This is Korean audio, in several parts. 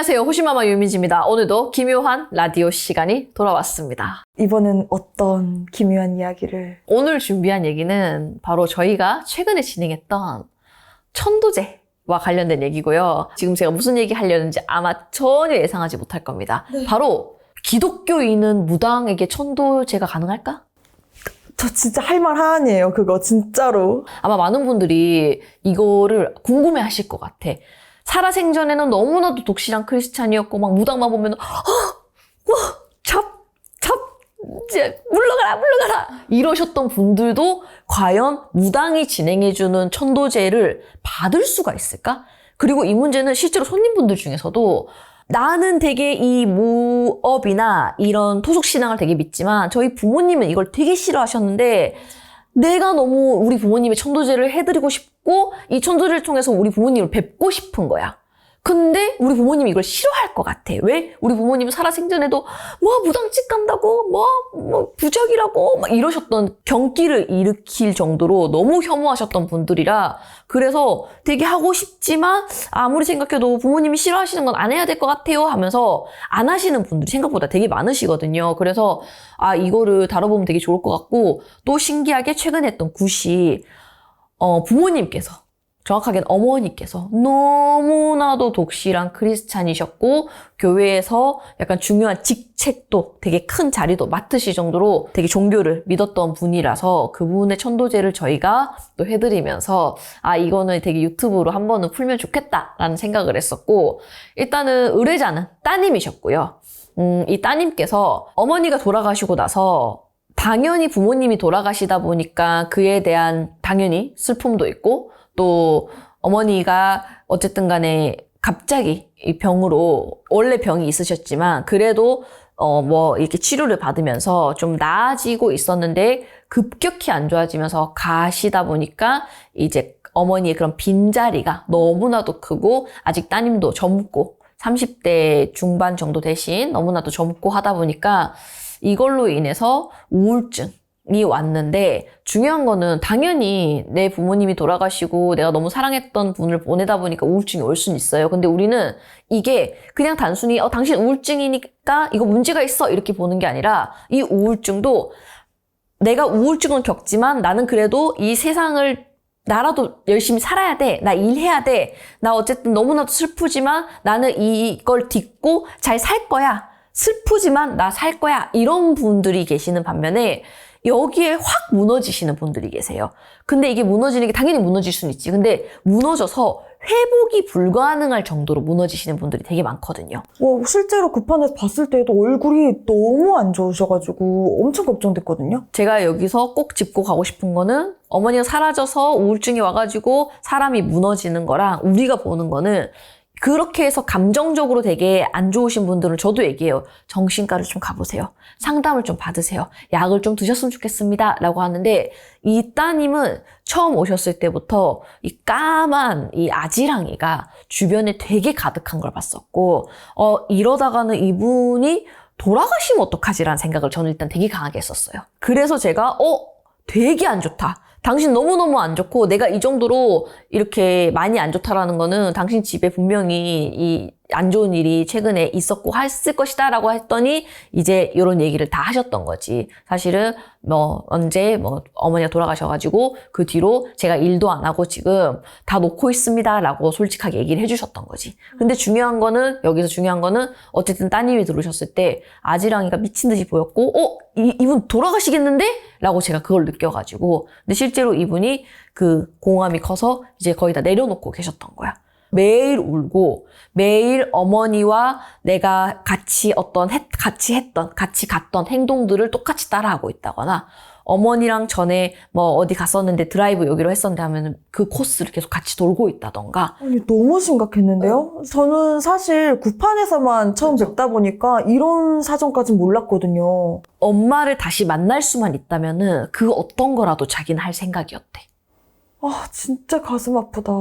안녕하세요. 호시마마 유민지입니다. 오늘도 기묘한 라디오 시간이 돌아왔습니다. 이번엔 어떤 기묘한 이야기를? 오늘 준비한 얘기는 바로 저희가 최근에 진행했던 천도제와 관련된 얘기고요. 지금 제가 무슨 얘기 하려는지 아마 전혀 예상하지 못할 겁니다. 네. 바로 기독교인은 무당에게 천도제가 가능할까? 저 진짜 할 말 하나니에요. 그거 진짜로. 아마 많은 분들이 이거를 궁금해 하실 것 같아. 살아생전에는 너무나도 독실한 크리스찬이었고 막 무당만 보면 이제 물러가라 이러셨던 분들도 과연 무당이 진행해주는 천도제를 받을 수가 있을까? 그리고 이 문제는 실제로 손님분들 중에서도 나는 되게 이 무업이나 이런 토속신앙을 되게 믿지만 저희 부모님은 이걸 되게 싫어하셨는데 내가 너무 우리 부모님의 천도제를 해드리고 싶고 이 천도제를 통해서 우리 부모님을 뵙고 싶은 거야. 근데 우리 부모님이 이걸 싫어할 것 같아. 왜? 우리 부모님은 살아생전에도 무당집 간다고 부적이라고 막 이러셨던 경기를 일으킬 정도로 너무 혐오하셨던 분들이라 그래서 되게 하고 싶지만 아무리 생각해도 부모님이 싫어하시는 건 안 해야 될 것 같아요 하면서 안 하시는 분들이 생각보다 되게 많으시거든요. 그래서 이거를 다뤄보면 되게 좋을 것 같고 또 신기하게 최근에 했던 굿이 부모님께서 정확하게는 어머니께서 너무나도 독실한 크리스찬이셨고 교회에서 약간 중요한 직책도 되게 큰 자리도 맡으실 정도로 되게 종교를 믿었던 분이라서 그분의 천도제를 저희가 또 해드리면서 이거는 되게 유튜브로 한 번은 풀면 좋겠다라는 생각을 했었고 일단은 의뢰자는 따님이셨고요. 이 따님께서 어머니가 돌아가시고 나서 당연히 부모님이 돌아가시다 보니까 그에 대한 당연히 슬픔도 있고 또 어머니가 어쨌든 간에 갑자기 이 병으로 원래 병이 있으셨지만 그래도 이렇게 치료를 받으면서 좀 나아지고 있었는데 급격히 안 좋아지면서 가시다 보니까 이제 어머니의 그런 빈자리가 너무나도 크고 아직 따님도 젊고 30대 중반 정도 되신 너무나도 젊고 하다 보니까 이걸로 인해서 우울증이 왔는데 중요한 거는 당연히 내 부모님이 돌아가시고 내가 너무 사랑했던 분을 보내다 보니까 우울증이 올 수는 있어요. 근데 우리는 이게 그냥 단순히 당신 우울증이니까 이거 문제가 있어 이렇게 보는 게 아니라 이 우울증도 내가 우울증은 겪지만 나는 그래도 이 세상을 나라도 열심히 살아야 돼. 나 일해야 돼. 나 어쨌든 너무나도 슬프지만 나는 이걸 딛고 잘 살 거야. 슬프지만 나 살 거야. 이런 분들이 계시는 반면에 여기에 확 무너지시는 분들이 계세요. 근데 이게 무너지는 게 당연히 무너질 수는 있지. 근데 무너져서 회복이 불가능할 정도로 무너지시는 분들이 되게 많거든요. 실제로 급한에서 봤을 때도 얼굴이 너무 안 좋으셔가지고 엄청 걱정됐거든요. 제가 여기서 꼭 짚고 가고 싶은 거는 어머니가 사라져서 우울증이 와가지고 사람이 무너지는 거랑 우리가 보는 거는 그렇게 해서 감정적으로 되게 안 좋으신 분들은 저도 얘기해요. 정신과를 좀 가보세요. 상담을 좀 받으세요. 약을 좀 드셨으면 좋겠습니다. 라고 하는데 이 따님은 처음 오셨을 때부터 이 까만 이 아지랑이가 주변에 되게 가득한 걸 봤었고 이러다가는 이분이 돌아가시면 어떡하지라는 생각을 저는 일단 되게 강하게 했었어요. 그래서 제가 되게 안 좋다. 당신 너무너무 안 좋고 내가 이 정도로 이렇게 많이 안 좋다라는 거는 당신 집에 분명히 이 안 좋은 일이 최근에 있었고 했을 것이다 라고 했더니 이제 이런 얘기를 다 하셨던 거지. 사실은 언제 어머니가 돌아가셔가지고 그 뒤로 제가 일도 안 하고 지금 다 놓고 있습니다 라고 솔직하게 얘기를 해주셨던 거지. 근데 여기서 중요한 거는 어쨌든 따님이 들으셨을 때 아지랑이가 미친 듯이 보였고 이분 돌아가시겠는데? 라고 제가 그걸 느껴가지고 근데 실제로 이분이 그 공암이 커서 이제 거의 다 내려놓고 계셨던 거야. 매일 울고 매일 어머니와 내가 같이 갔던 행동들을 똑같이 따라하고 있다거나 어머니랑 전에 어디 갔었는데 드라이브 여기로 했었는데 하면 그 코스를 계속 같이 돌고 있다던가. 아니, 너무 심각했는데요? 저는 사실 구판에서만 처음 뵙다 보니까 이런 사정까진 몰랐거든요. 엄마를 다시 만날 수만 있다면은 그 어떤 거라도 자기는 할 생각이었대. 진짜 가슴 아프다.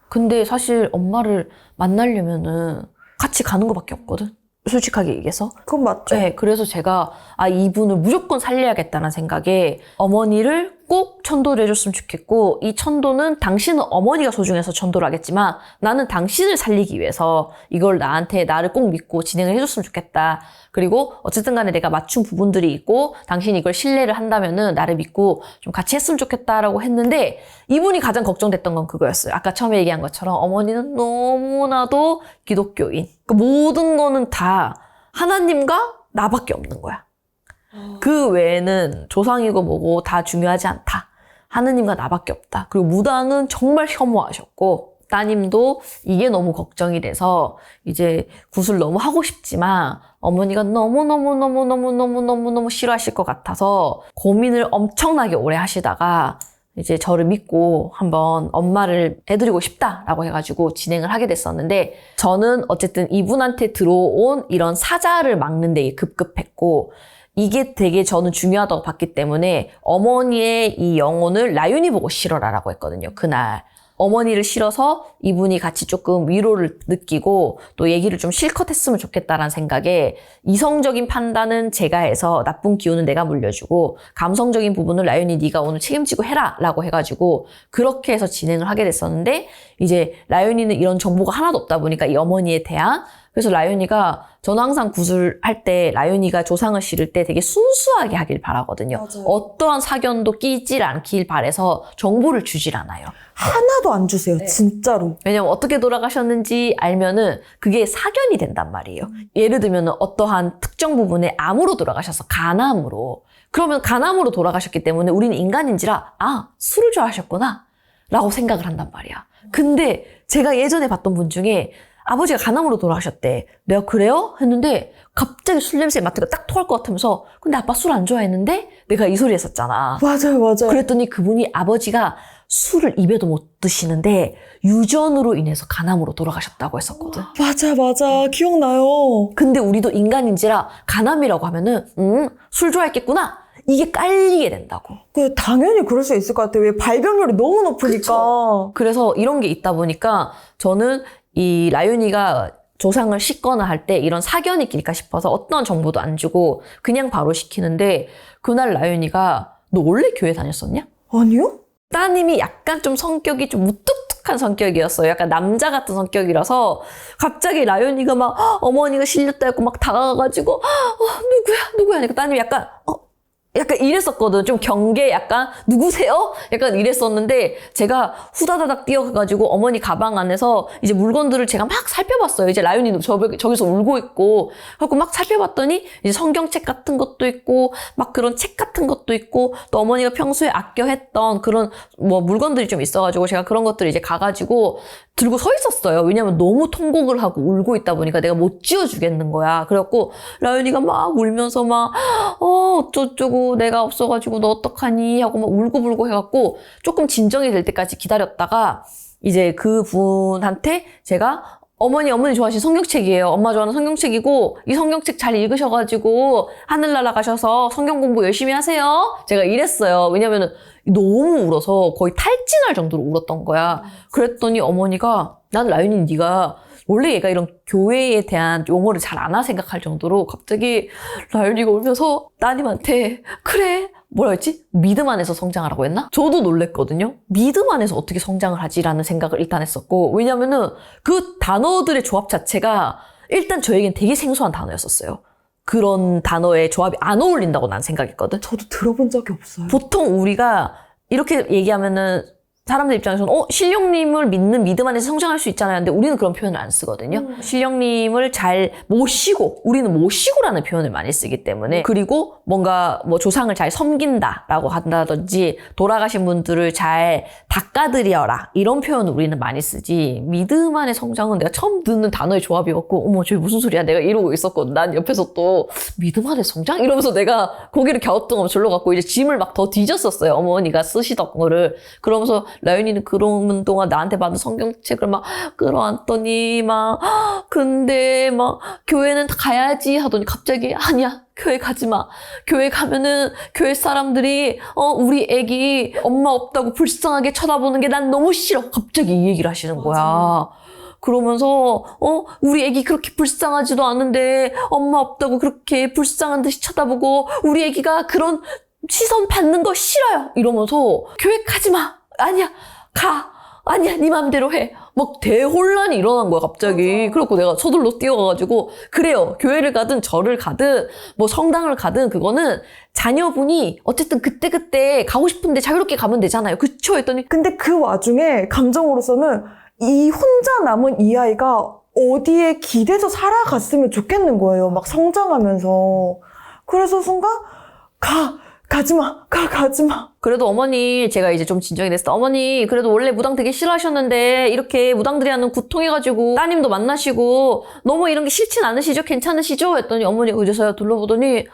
근데 사실 엄마를 만나려면은 같이 가는 것밖에 없거든. 솔직하게 얘기해서. 그건 맞죠. 네, 그래서 제가 이분을 무조건 살려야겠다는 생각에 어머니를 꼭 천도를 해줬으면 좋겠고 이 천도는 당신은 어머니가 소중해서 천도를 하겠지만 나는 당신을 살리기 위해서 이걸 나를 꼭 믿고 진행을 해줬으면 좋겠다. 그리고 어쨌든 간에 내가 맞춘 부분들이 있고 당신이 이걸 신뢰를 한다면은 나를 믿고 좀 같이 했으면 좋겠다라고 했는데 이분이 가장 걱정됐던 건 그거였어요. 아까 처음에 얘기한 것처럼 어머니는 너무나도 기독교인. 그 모든 거는 다 하나님과 나밖에 없는 거야. 그 외에는 조상이고 뭐고 다 중요하지 않다. 하느님과 나밖에 없다. 그리고 무당은 정말 혐오하셨고 따님도 이게 너무 걱정이 돼서 이제 굿을 너무 하고 싶지만 어머니가 너무너무 싫어하실 것 같아서 고민을 엄청나게 오래 하시다가 이제 저를 믿고 한번 엄마를 해드리고 싶다라고 해가지고 진행을 하게 됐었는데 저는 어쨌든 이분한테 들어온 이런 사자를 막는 데 급급했고 이게 되게 저는 중요하다고 봤기 때문에 어머니의 이 영혼을 라윤이 보고 실어라라고 했거든요. 그날. 어머니를 실어서 이분이 같이 조금 위로를 느끼고 또 얘기를 좀 실컷 했으면 좋겠다라는 생각에 이성적인 판단은 제가 해서 나쁜 기운은 내가 물려주고 감성적인 부분을 라윤이 네가 오늘 책임지고 해라 라고 해가지고 그렇게 해서 진행을 하게 됐었는데 이제 라윤이는 이런 정보가 하나도 없다 보니까 이 어머니에 대한 그래서 라윤이가 저는 항상 굿을 할 때 라윤이가 조상을 실을 때 되게 순수하게 하길 바라거든요. 맞아요. 어떠한 사견도 끼질 않길 바래서 정보를 주질 않아요. 하나도 안 주세요. 네. 진짜로. 왜냐면 어떻게 돌아가셨는지 알면은 그게 사견이 된단 말이에요. 예를 들면 어떠한 특정 부분에 암으로 돌아가셔서 간암으로. 그러면 간암으로 돌아가셨기 때문에 우리는 인간인지라 술을 좋아하셨구나 라고 생각을 한단 말이야. 근데 제가 예전에 봤던 분 중에 아버지가 간암으로 돌아가셨대. 내가 그래요? 했는데 갑자기 술 냄새 맡으니까 딱 토할 것 같으면서 근데 아빠 술 안 좋아했는데? 내가 이 소리 했었잖아. 맞아요. 그랬더니 그분이 아버지가 술을 입에도 못 드시는데 유전으로 인해서 간암으로 돌아가셨다고 했었거든. 맞아. 기억나요. 근데 우리도 인간인지라 간암이라고 하면은 술 좋아했겠구나. 이게 깔리게 된다고. 당연히 그럴 수 있을 것 같아요. 왜 발병률이 너무 높으니까. 그래서 이런 게 있다 보니까 저는 이 라윤이가 조상을 씻거나 할 때 이런 사견이 낄까 싶어서 어떤 정보도 안 주고 그냥 바로 시키는데 그날 라윤이가 너 원래 교회 다녔었냐? 아니요? 따님이 약간 좀 성격이 좀 무뚝뚝한 성격이었어요. 약간 남자 같은 성격이라서 갑자기 라윤이가 막 어머니가 실렸다 했고 막 다가가가지고 누구야 하니까 따님이 약간 이랬었거든. 좀 경계 약간 누구세요? 약간 이랬었는데 제가 후다다닥 뛰어가가지고 어머니 가방 안에서 이제 물건들을 제가 막 살펴봤어요. 이제 라윤이도 저기서 울고 있고 그래서 막 살펴봤더니 이제 성경책 같은 것도 있고 막 그런 책 같은 것도 있고 또 어머니가 평소에 아껴 했던 그런 뭐 물건들이 좀 있어가지고 제가 그런 것들을 이제 가가지고 들고 서 있었어요. 왜냐면 너무 통곡을 하고 울고 있다 보니까 내가 못 지어주겠는 거야. 그래갖고 라윤이가 막 울면서 막 어쩌고 내가 없어가지고 너 어떡하니 하고 막 울고불고 해갖고 조금 진정이 될 때까지 기다렸다가 이제 그 분한테 제가 어머니 좋아하시는 성경책이에요. 엄마 좋아하는 성경책이고 이 성경책 잘 읽으셔가지고 하늘나라 가셔서 성경 공부 열심히 하세요. 제가 이랬어요. 왜냐면은 너무 울어서 거의 탈진할 정도로 울었던 거야. 그랬더니 어머니가 난 라윤이 네가 원래 얘가 이런 교회에 대한 용어를 잘 안 생각할 정도로 갑자기 라윤이가 울면서 따님한테 그래 뭐라 했지? 믿음 안에서 성장하라고 했나? 저도 놀랬거든요. 믿음 안에서 어떻게 성장을 하지라는 생각을 일단 했었고 왜냐면은 그 단어들의 조합 자체가 일단 저에겐 되게 생소한 단어였었어요. 그런 단어의 조합이 안 어울린다고 난 생각했거든. 저도 들어본 적이 없어요. 보통 우리가 이렇게 얘기하면은 사람들 입장에서는 신령님을 믿는 믿음 안에서 성장할 수 있잖아요. 근데 우리는 그런 표현을 안 쓰거든요. 신령님을 잘 모시고 우리는 모시고라는 표현을 많이 쓰기 때문에 그리고 뭔가 뭐 조상을 잘 섬긴다라고 한다든지 돌아가신 분들을 잘 닦아드려라 이런 표현을 우리는 많이 쓰지 믿음 안의 성장은 내가 처음 듣는 단어의 조합이었고 어머 저게 무슨 소리야 내가 이러고 있었거든. 난 옆에서 또 믿음 안의 성장? 이러면서 내가 고개를 갸우뚱하면서 졸로 갔고 이제 짐을 막 더 뒤졌었어요. 어머니가 쓰시던 거를. 그러면서 라윤이는 그러는 동안 나한테 받은 성경책을 막 끌어안더니 막 근데 막 교회는 가야지 하더니 갑자기 아니야 교회 가지 마. 교회 가면은 교회 사람들이 우리 애기 엄마 없다고 불쌍하게 쳐다보는 게 난 너무 싫어. 갑자기 이 얘기를 하시는 거야. 그러면서 우리 애기 그렇게 불쌍하지도 않은데 엄마 없다고 그렇게 불쌍한 듯이 쳐다보고 우리 애기가 그런 시선 받는 거 싫어요. 이러면서 교회 가지 마. 아니야. 가. 아니야. 네 맘대로 해. 막 대혼란이 일어난 거야 갑자기. 그래갖고 내가 서둘러 뛰어가가지고 그래요. 교회를 가든 절을 가든 뭐 성당을 가든 그거는 자녀분이 어쨌든 그때그때 가고 싶은데 자유롭게 가면 되잖아요. 그쵸? 했더니 근데 그 와중에 감정으로서는 이 혼자 남은 이 아이가 어디에 기대서 살아갔으면 좋겠는 거예요. 막 성장하면서. 그래서 순간 가지마. 가지마. 그래도 어머니 제가 이제 좀 진정이 됐을 때 어머니 그래도 원래 무당 되게 싫어하셨는데 이렇게 무당들이 하는 구통해가지고 따님도 만나시고 너무 이런 게 싫진 않으시죠? 괜찮으시죠? 했더니 어머니가 그제서야 둘러보더니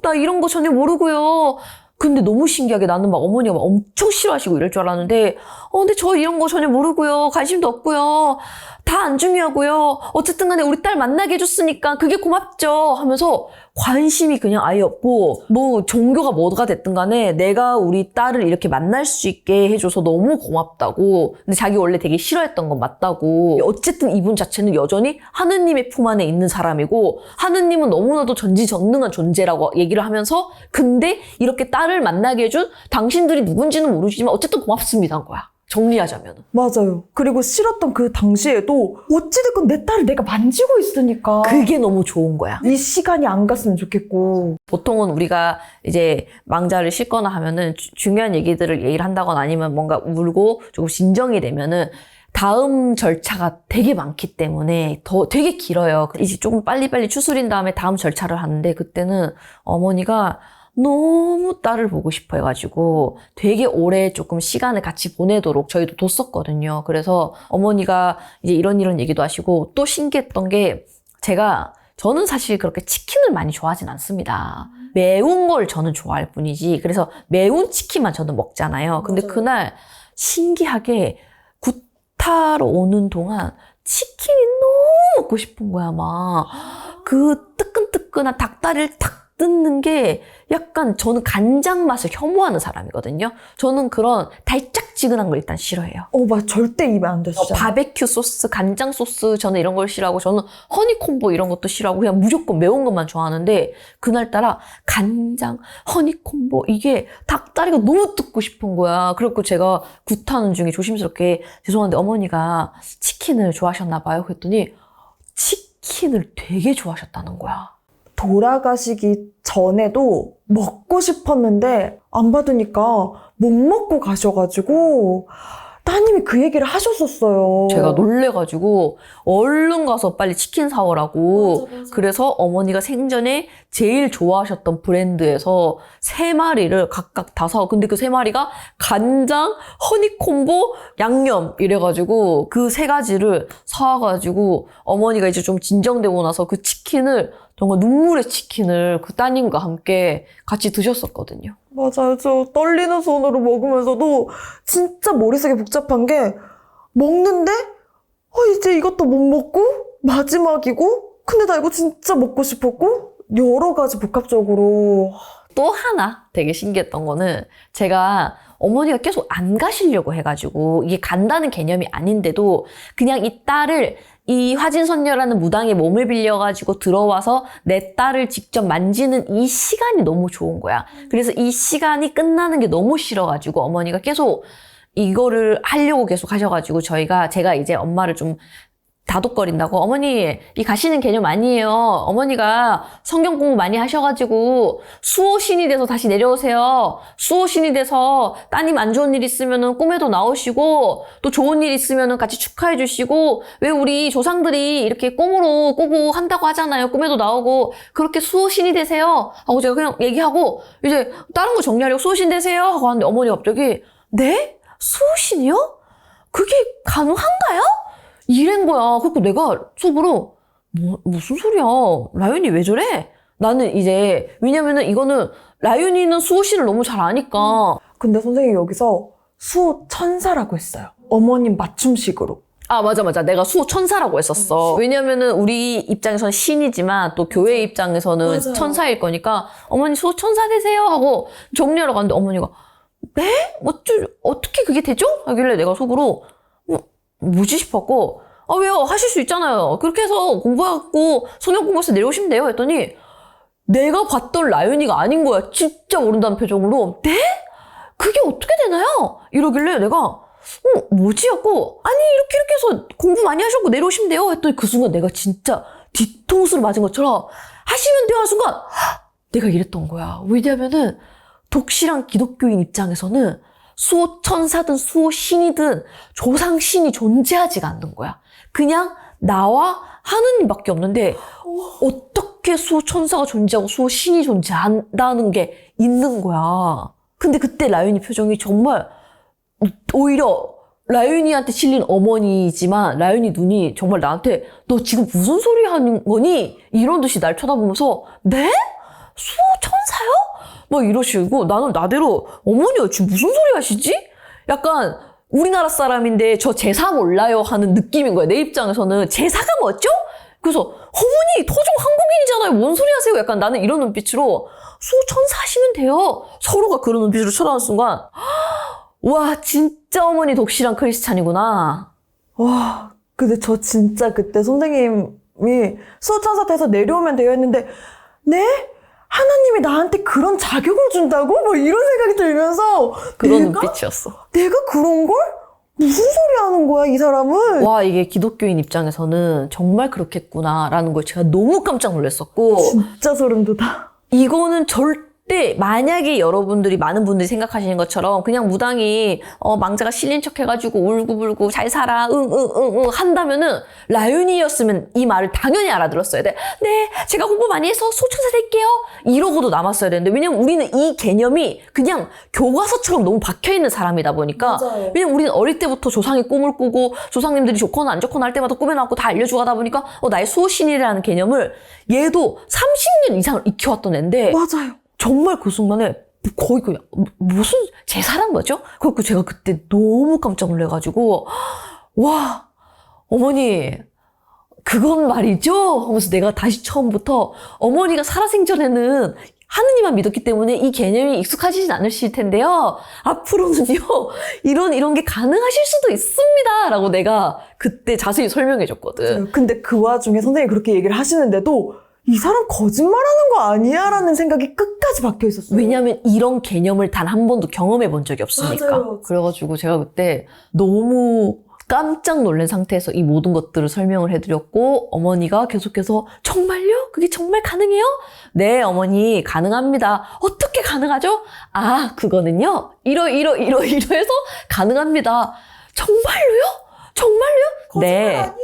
나 이런 거 전혀 모르고요. 근데 너무 신기하게 나는 막 어머니가 막 엄청 싫어하시고 이럴 줄 알았는데 근데 저 이런 거 전혀 모르고요. 관심도 없고요. 다 안 중요하고요. 어쨌든 간에 우리 딸 만나게 해줬으니까 그게 고맙죠 하면서 관심이 그냥 아예 없고 뭐 종교가 뭐가 됐든 간에 내가 우리 딸을 이렇게 만날 수 있게 해줘서 너무 고맙다고. 근데 자기 원래 되게 싫어했던 건 맞다고. 어쨌든 이분 자체는 여전히 하느님의 품 안에 있는 사람이고 하느님은 너무나도 전지전능한 존재라고 얘기를 하면서 근데 이렇게 딸을 만나게 해준 당신들이 누군지는 모르지만 어쨌든 고맙습니다 한 거야. 정리하자면. 맞아요. 그리고 싫었던 그 당시에도 어찌됐건 내 딸을 내가 만지고 있으니까 그게 너무 좋은 거야. 이 시간이 안 갔으면 좋겠고. 보통은 우리가 이제 망자를 싣거나 하면은 중요한 얘기를 한다거나 아니면 뭔가 울고 조금 진정이 되면은 다음 절차가 되게 많기 때문에 되게 길어요. 이제 조금 빨리빨리 추스린 다음에 다음 절차를 하는데 그때는 어머니가 너무 딸을 보고 싶어 해가지고 되게 오래 조금 시간을 같이 보내도록 저희도 뒀었거든요. 그래서 어머니가 이제 이런 얘기도 하시고 또 신기했던 게 저는 사실 그렇게 치킨을 많이 좋아하진 않습니다. 매운 걸 저는 좋아할 뿐이지. 그래서 매운 치킨만 저는 먹잖아요. 근데 맞아요. 그날 신기하게 구타로 오는 동안 치킨이 너무 먹고 싶은 거야, 막. 그 뜨끈뜨끈한 닭다리를 탁 뜯는 게 약간 저는 간장 맛을 혐오하는 사람이거든요. 저는 그런 달짝지근한 걸 일단 싫어해요. 맞아. 절대 입에 안 되시죠. 바베큐 소스, 간장 소스 저는 이런 걸 싫어하고 저는 허니콤보 이런 것도 싫어하고 그냥 무조건 매운 것만 좋아하는데 그날따라 간장, 허니콤보 이게 닭다리가 너무 뜯고 싶은 거야. 그래갖고 제가 굿하는 중에 조심스럽게 죄송한데 어머니가 치킨을 좋아하셨나 봐요. 그랬더니 치킨을 되게 좋아하셨다는 거야. 돌아가시기 전에도 먹고 싶었는데 안 받으니까 못 먹고 가셔가지고 따님이 그 얘기를 하셨었어요. 제가 놀래가지고 얼른 가서 빨리 치킨 사오라고. 맞아. 그래서 어머니가 생전에 제일 좋아하셨던 브랜드에서 3마리를 각각 다 사오. 근데 그 3마리가 간장, 허니콤보, 양념 이래가지고 그 3가지를 사와가지고 어머니가 이제 좀 진정되고 나서 그 치킨을 정말 눈물의 치킨을 그 따님과 함께 같이 드셨었거든요. 맞아요. 저 떨리는 손으로 먹으면서도 진짜 머릿속이 복잡한 게 먹는데 이제 이것도 못 먹고 마지막이고 근데 나 이거 진짜 먹고 싶었고 여러 가지 복합적으로. 또 하나 되게 신기했던 거는 제가 어머니가 계속 안 가시려고 해가지고 이게 간다는 개념이 아닌데도 그냥 이 딸을 이 화진선녀라는 무당의 몸을 빌려가지고 들어와서 내 딸을 직접 만지는 이 시간이 너무 좋은 거야. 그래서 이 시간이 끝나는 게 너무 싫어가지고 어머니가 계속 이거를 하려고 계속 하셔가지고 제가 이제 엄마를 좀 다독거린다고 어머니 이 가시는 개념 아니에요. 어머니가 성경 공부 많이 하셔가지고 수호신이 돼서 다시 내려오세요. 수호신이 돼서 따님 안 좋은 일 있으면은 꿈에도 나오시고 또 좋은 일 있으면은 같이 축하해 주시고 왜 우리 조상들이 이렇게 꿈으로 꾸고 한다고 하잖아요. 꿈에도 나오고 그렇게 수호신이 되세요. 하고 제가 그냥 얘기하고 이제 다른 거 정리하려고 수호신 되세요 하고 하는데 어머니가 갑자기 네? 수호신이요? 그게 가능한가요? 이런 거야. 그래서 내가 속으로 무슨 소리야. 라윤이 왜 저래? 나는 이제 왜냐면은 이거는 라윤이는 수호신을 너무 잘 아니까. 근데 선생님이 여기서 수호 천사라고 했어요. 어머님 맞춤식으로. 아 맞아 내가 수호 천사라고 했었어. 왜냐면은 우리 입장에서는 신이지만 또 교회 입장에서는 맞아요. 천사일 거니까 어머니 수호 천사 되세요 하고 정리하러 갔는데 어머니가 네? 어떻게 그게 되죠? 하길래 내가 속으로 뭐지 싶었고 왜요? 하실 수 있잖아요. 그렇게 해서 공부하고 성경 공부해서 내려오시면 돼요. 했더니 내가 봤던 라윤이가 아닌 거야. 진짜 모른다는 표정으로. 네? 그게 어떻게 되나요? 이러길래 내가 뭐지? 하고 아니 이렇게 해서 공부 많이 하셨고 내려오시면 돼요. 했더니 그 순간 내가 진짜 뒤통수를 맞은 것처럼 하시면 돼요. 하는 순간 내가 이랬던 거야. 왜냐면은 독실한 기독교인 입장에서는 수호 천사든 수호 신이든 조상신이 존재하지가 않는 거야. 그냥 나와 하느님밖에 없는데 어떻게 수호 천사가 존재하고 수호 신이 존재한다는 게 있는 거야. 근데 그때 라윤이 표정이 정말 오히려 라윤이한테 실린 어머니지만 라윤이 눈이 정말 나한테 너 지금 무슨 소리 하는 거니? 이런 듯이 날 쳐다보면서 네? 수호 천사요? 막 이러시고 나는 나대로 어머니가 지금 무슨 소리 하시지? 약간 우리나라 사람인데 저 제사 몰라요 하는 느낌인 거야. 내 입장에서는 제사가 뭐죠? 그래서 어머니 토종 한국인이잖아요. 뭔 소리 하세요? 약간 나는 이런 눈빛으로 수호 천사 하시면 돼요. 서로가 그런 눈빛으로 쳐다보는 순간 와 진짜 어머니 독실한 크리스찬이구나. 와, 근데 저 진짜 그때 선생님이 수호천사태에서 내려오면 돼요 했는데 네? 하나님이 나한테 그런 자격을 준다고? 뭐 이런 생각이 들면서 그런 눈빛이었어. 내가 그런 걸? 무슨 소리 하는 거야 이 사람은? 와 이게 기독교인 입장에서는 정말 그렇겠구나라는 걸 제가 너무 깜짝 놀랐었고 진짜 소름 돋아. 이거는 절대 만약에 여러분들이 많은 분들이 생각하시는 것처럼 그냥 무당이 망자가 실린 척 해가지고 울고불고 잘 살아 응 한다면은 라윤이였으면 이 말을 당연히 알아들었어야 돼. 네 제가 공부 많이 해서 소천사 될게요 이러고도 남았어야 되는데 왜냐면 우리는 이 개념이 그냥 교과서처럼 너무 박혀있는 사람이다 보니까 맞아요. 왜냐면 우리는 어릴 때부터 조상이 꿈을 꾸고 조상님들이 좋거나 안 좋거나 할 때마다 꿈에 나왔고 다 알려주고 하다 보니까 나의 수호신이라는 개념을 얘도 30년 이상을 익혀왔던 애인데 맞아요. 정말 그 순간에 거의 그냥 무슨 제사란 거죠? 그래서 제가 그때 너무 깜짝 놀래가지고 와 어머니 그건 말이죠? 하면서 내가 다시 처음부터 어머니가 살아생전에는 하느님만 믿었기 때문에 이 개념이 익숙하지는 않으실 텐데요. 앞으로는요 이런 게 가능하실 수도 있습니다 라고 내가 그때 자세히 설명해 줬거든. 근데 그 와중에 선생님이 그렇게 얘기를 하시는데도 이 사람 거짓말하는 거 아니야? 라는 생각이 끝까지 박혀 있었어요. 왜냐면 이런 개념을 단 한 번도 경험해 본 적이 없으니까. 맞아요. 그래가지고 제가 그때 너무 깜짝 놀란 상태에서 이 모든 것들을 설명을 해드렸고 어머니가 계속해서 정말요? 그게 정말 가능해요? 네 어머니 가능합니다. 어떻게 가능하죠? 아 그거는요 이러해서 가능합니다. 정말로요? 정말로요? 네. 아니에요?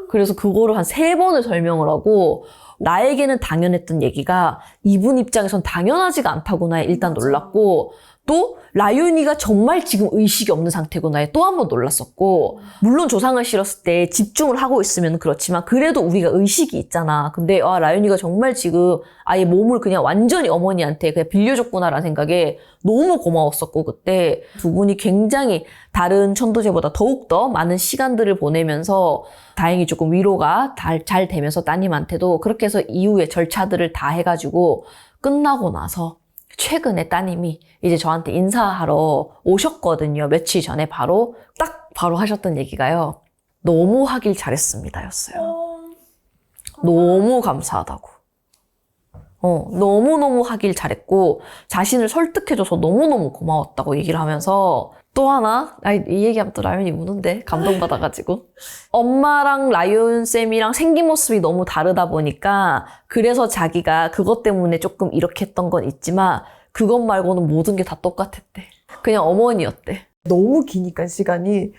그래서 그거를 한 3번을 설명을 하고 나에게는 당연했던 얘기가 이분 입장에선 당연하지가 않다구나에 일단 놀랐고 또 라윤이가 정말 지금 의식이 없는 상태구나에 또 한 번 놀랐었고 물론 조상을 실었을 때 집중을 하고 있으면 그렇지만 그래도 우리가 의식이 있잖아. 근데 라윤이가 정말 지금 아예 몸을 그냥 완전히 어머니한테 그냥 빌려줬구나라는 생각에 너무 고마웠었고 그때 두 분이 굉장히 다른 천도제보다 더욱더 많은 시간들을 보내면서 다행히 조금 위로가 잘 되면서 따님한테도 그렇게 해서 이후에 절차들을 다 해가지고 끝나고 나서 최근에 따님이 이제 저한테 인사하러 오셨거든요. 며칠 전에 바로 하셨던 얘기가요. 너무 하길 잘했습니다 였어요. 너무 감사하다고. 너무너무 하길 잘했고 자신을 설득해줘서 너무너무 고마웠다고 얘기를 하면서 또 하나 이 얘기하면 또 라윤이 우는데 감동받아가지고 엄마랑 라윤쌤이랑 생긴 모습이 너무 다르다 보니까 그래서 자기가 그것 때문에 조금 이렇게 했던 건 있지만 그것 말고는 모든 게 다 똑같았대. 그냥 어머니였대. 너무 기니까 시간이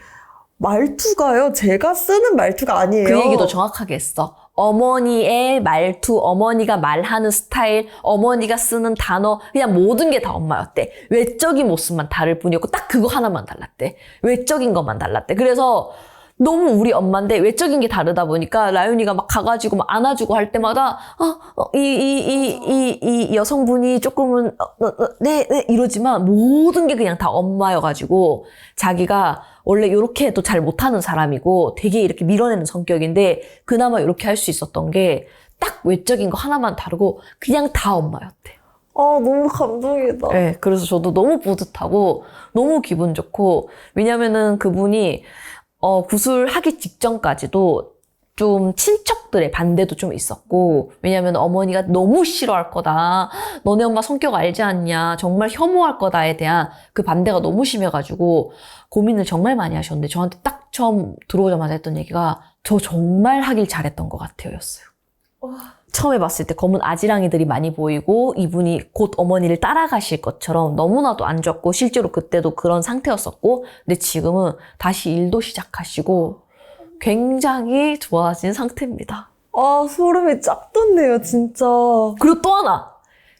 말투가요. 제가 쓰는 말투가 아니에요. 그 얘기도 정확하게 했어. 어머니의 말투, 어머니가 말하는 스타일, 어머니가 쓰는 단어, 그냥 모든 게 다 엄마였대. 외적인 모습만 다를 뿐이었고 딱 그거 하나만 달랐대. 외적인 것만 달랐대. 그래서 너무 우리 엄마인데 외적인 게 다르다 보니까 라윤이가 막 가가지고 막 안아주고 할 때마다 이 여성분이 조금은 네 이러지만 모든 게 그냥 다 엄마여가지고 자기가 원래 이렇게 해도 잘 못하는 사람이고 되게 이렇게 밀어내는 성격인데 그나마 이렇게 할 수 있었던 게 딱 외적인 거 하나만 다르고 그냥 다 엄마였대. 너무 감동이다. 네, 그래서 저도 너무 뿌듯하고 너무 기분 좋고 왜냐면은 그분이 구술하기 직전까지도 좀 친척들의 반대도 좀 있었고, 왜냐면 어머니가 너무 싫어할 거다. 너네 엄마 성격 알지 않냐. 정말 혐오할 거다에 대한 그 반대가 너무 심해가지고 고민을 정말 많이 하셨는데 저한테 딱 처음 들어오자마자 했던 얘기가 저 정말 하길 잘했던 것 같아요 였어요. 처음에 봤을 때 검은 아지랑이들이 많이 보이고 이분이 곧 어머니를 따라가실 것처럼 너무나도 안 좋았고 실제로 그때도 그런 상태였었고 근데 지금은 다시 일도 시작하시고 굉장히 좋아진 상태입니다. 아, 소름이 쫙 돋네요, 진짜. 그리고 또 하나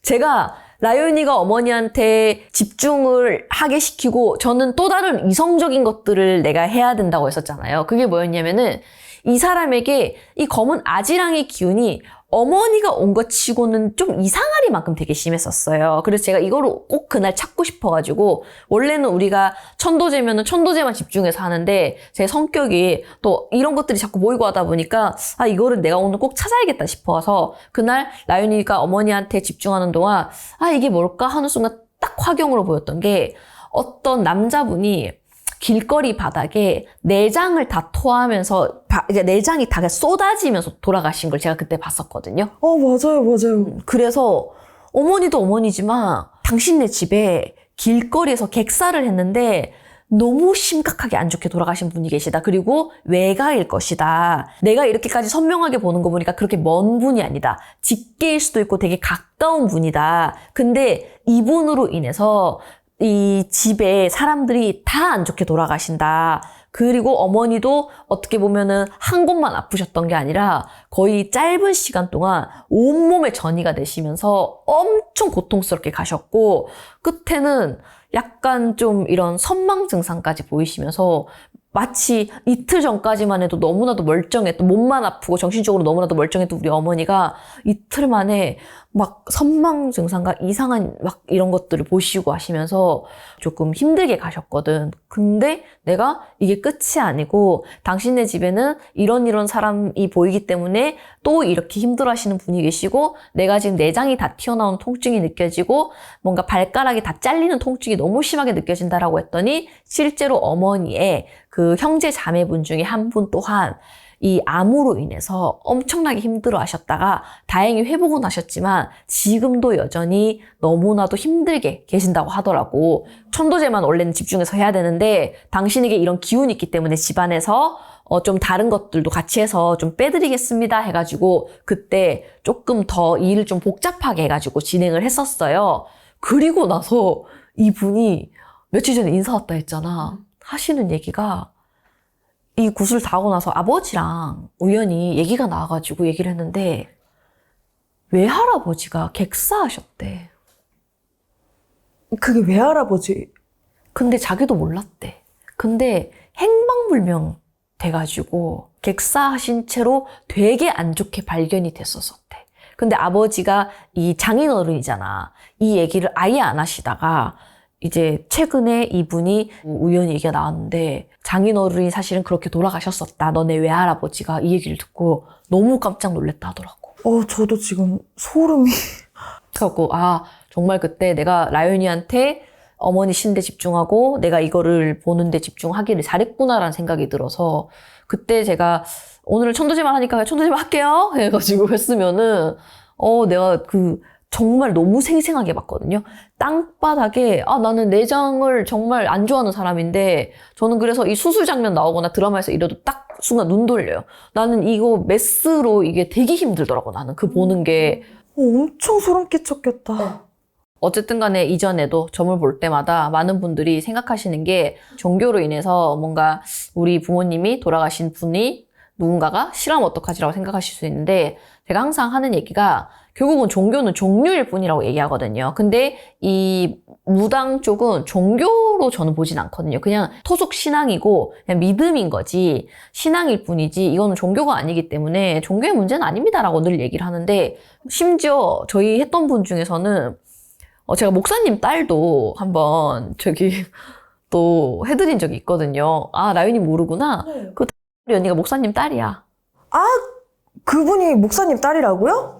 제가 라윤이가 어머니한테 집중을 하게 시키고 저는 또 다른 이성적인 것들을 내가 해야 된다고 했었잖아요. 그게 뭐였냐면은 이 사람에게 이 검은 아지랑이 기운이 어머니가 온 것 치고는 좀 이상하리만큼 되게 심했었어요. 그래서 제가 이거를 꼭 그날 찾고 싶어가지고 원래는 우리가 천도제면은 천도제만 집중해서 하는데 제 성격이 또 이런 것들이 자꾸 모이고 하다 보니까 아 이거를 내가 오늘 꼭 찾아야겠다 싶어서 그날 라윤이가 어머니한테 집중하는 동안 아 이게 뭘까 하는 순간 딱 화경으로 보였던 게 어떤 남자분이 길거리 바닥에 내장을 다 토하면서 내장이 다 쏟아지면서 돌아가신 걸 제가 그때 봤었거든요. 맞아요, 맞아요. 그래서 어머니도 어머니지만 당신네 집에 길거리에서 객사를 했는데 너무 심각하게 안 좋게 돌아가신 분이 계시다. 그리고 외가일 것이다. 내가 이렇게까지 선명하게 보는 거 보니까 그렇게 먼 분이 아니다. 직계일 수도 있고 되게 가까운 분이다. 근데 이분으로 인해서 이 집에 사람들이 다 안 좋게 돌아가신다. 그리고 어머니도 어떻게 보면은 한 곳만 아프셨던 게 아니라 거의 짧은 시간 동안 온몸에 전이가 되시면서 엄청 고통스럽게 가셨고 끝에는 약간 좀 이런 선망 증상까지 보이시면서 마치 이틀 전까지만 해도 너무나도 멀쩡했던 몸만 아프고 정신적으로 너무나도 멀쩡했던 우리 어머니가 이틀 만에 막 선망 증상과 이상한 막 이런 것들을 보시고 하시면서 조금 힘들게 가셨거든. 근데 내가 이게 끝이 아니고 당신네 집에는 이런 사람이 보이기 때문에 또 이렇게 힘들어 하시는 분이 계시고 내가 지금 내장이 다 튀어나온 통증이 느껴지고 뭔가 발가락이 다 잘리는 통증이 너무 심하게 느껴진다라고 했더니 실제로 어머니의 그 형제 자매분 중에 한 분 또한 이 암으로 인해서 엄청나게 힘들어 하셨다가 다행히 회복은 하셨지만 지금도 여전히 너무나도 힘들게 계신다고 하더라고. 천도제만 원래는 집중해서 해야 되는데 당신에게 이런 기운이 있기 때문에 집안에서 좀 다른 것들도 같이 해서 좀 빼드리겠습니다 해가지고 그때 조금 더 일을 좀 복잡하게 해가지고 진행을 했었어요. 그리고 나서 이분이 며칠 전에 인사 왔다 했잖아. 하시는 얘기가 이 구슬 다 하고 나서 아버지랑 우연히 얘기가 나와가지고 얘기를 했는데 외할아버지가 객사하셨대. 그게 외할아버지? 근데 자기도 몰랐대. 근데 행방불명 돼가지고 객사하신 채로 되게 안 좋게 발견이 됐었었대. 근데 아버지가 이 장인어른이잖아. 이 얘기를 아예 안 하시다가 이제 최근에 이분이 우연히 얘기가 나왔는데 장인어른이 사실은 그렇게 돌아가셨었다. 너네 외할아버지가 이 얘기를 듣고 너무 깜짝 놀랐다 하더라고. 저도 지금 소름이. 그래갖고 아 정말 그때 내가 라윤이한테 어머니 신데 집중하고 내가 이거를 보는데 집중하기를 잘했구나라는 생각이 들어서 그때 제가 오늘 천도제만 하니까 천도제만 할게요 해가지고 했으면은 내가 정말 너무 생생하게 봤거든요. 땅바닥에 나는 내장을 정말 안 좋아하는 사람인데 저는 그래서 이 수술 장면 나오거나 드라마에서 이래도 딱 순간 눈 돌려요. 나는 이거 메스로 이게 되게 힘들더라고. 나는 그 보는 게. 엄청 소름 끼쳤겠다. 어쨌든 간에 이전에도 점을 볼 때마다 많은 분들이 생각하시는 게 종교로 인해서 뭔가 우리 부모님이 돌아가신 분이 누군가가 싫어하면 어떡하지라고 생각하실 수 있는데 제가 항상 하는 얘기가 결국은 종교는 종류일 뿐이라고 얘기하거든요. 근데 이 무당 쪽은 종교로 저는 보진 않거든요. 그냥 토속 신앙이고 그냥 믿음인 거지 신앙일 뿐이지 이거는 종교가 아니기 때문에 종교의 문제는 아닙니다라고 늘 얘기를 하는데 심지어 저희 했던 분 중에서는 제가 목사님 딸도 한번 또 해드린 적이 있거든요. 아 라윤이 모르구나. 네. 그 언니가 목사님 딸이야. 그분이 목사님 딸이라고요?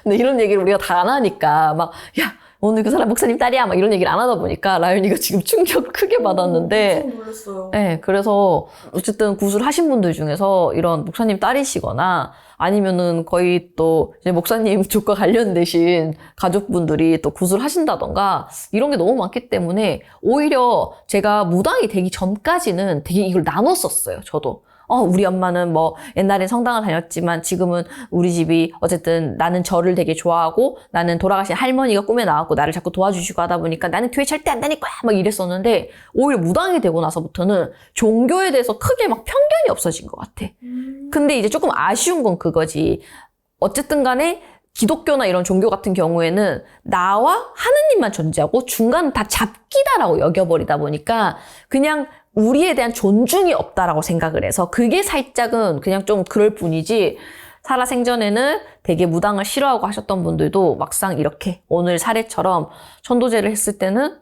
근데 이런 얘기를 우리가 다 안 하니까 막 야 오늘 그 사람 목사님 딸이야 막 이런 얘기를 안 하다 보니까 라연이가 지금 충격 크게 받았는데 엄청 놀랐어요. 네, 그래서 어쨌든 구술하신 분들 중에서 이런 목사님 딸이시거나 아니면은 거의 또 이제 목사님 쪽과 관련되신 가족분들이 또 구술하신다던가 이런 게 너무 많기 때문에 오히려 제가 무당이 되기 전까지는 되게 이걸 나눴었어요, 저도. 우리 엄마는 뭐 옛날엔 성당을 다녔지만 지금은 우리 집이 어쨌든 나는 절을 되게 좋아하고 나는 돌아가신 할머니가 꿈에 나왔고 나를 자꾸 도와주시고 하다 보니까 나는 교회 절대 안 다닐 거야 막 이랬었는데 오히려 무당이 되고 나서부터는 종교에 대해서 크게 막 편견이 없어진 것 같아. 근데 이제 조금 아쉬운 건 그거지. 어쨌든 간에 기독교나 이런 종교 같은 경우에는 나와 하느님만 존재하고 중간은 다 잡기다라고 여겨버리다 보니까 그냥 우리에 대한 존중이 없다라고 생각을 해서 그게 살짝은 그냥 좀 그럴 뿐이지 살아생전에는 되게 무당을 싫어하고 하셨던 분들도 막상 이렇게 오늘 사례처럼 천도제를 했을 때는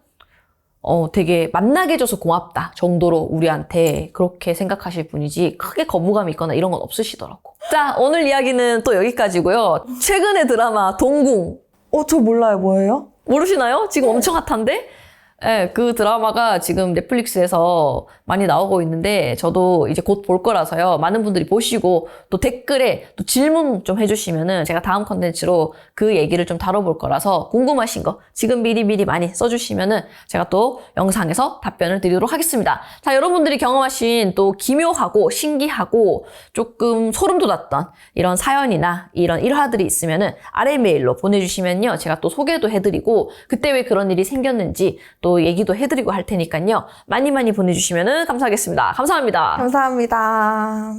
되게 만나게 해줘서 고맙다 정도로 우리한테 그렇게 생각하실 분이지 크게 거부감이 있거나 이런 건 없으시더라고. 자, 오늘 이야기는 또 여기까지고요. 최근의 드라마 동궁 저 몰라요. 뭐예요? 모르시나요? 지금 엄청 핫한데? 네, 그 드라마가 지금 넷플릭스에서 많이 나오고 있는데 저도 이제 곧 볼 거라서요. 많은 분들이 보시고 또 댓글에 또 질문 좀 해주시면은 제가 다음 컨텐츠로 그 얘기를 좀 다뤄볼 거라서 궁금하신 거 지금 미리 많이 써주시면은 제가 또 영상에서 답변을 드리도록 하겠습니다. 자, 여러분들이 경험하신 또 기묘하고 신기하고 조금 소름 돋았던 이런 사연이나 이런 일화들이 있으면은 아래 메일로 보내주시면요. 제가 또 소개도 해드리고 그때 왜 그런 일이 생겼는지 또 얘기도 해드리고 할 테니까요. 많이 보내주시면 감사하겠습니다. 감사합니다. 감사합니다.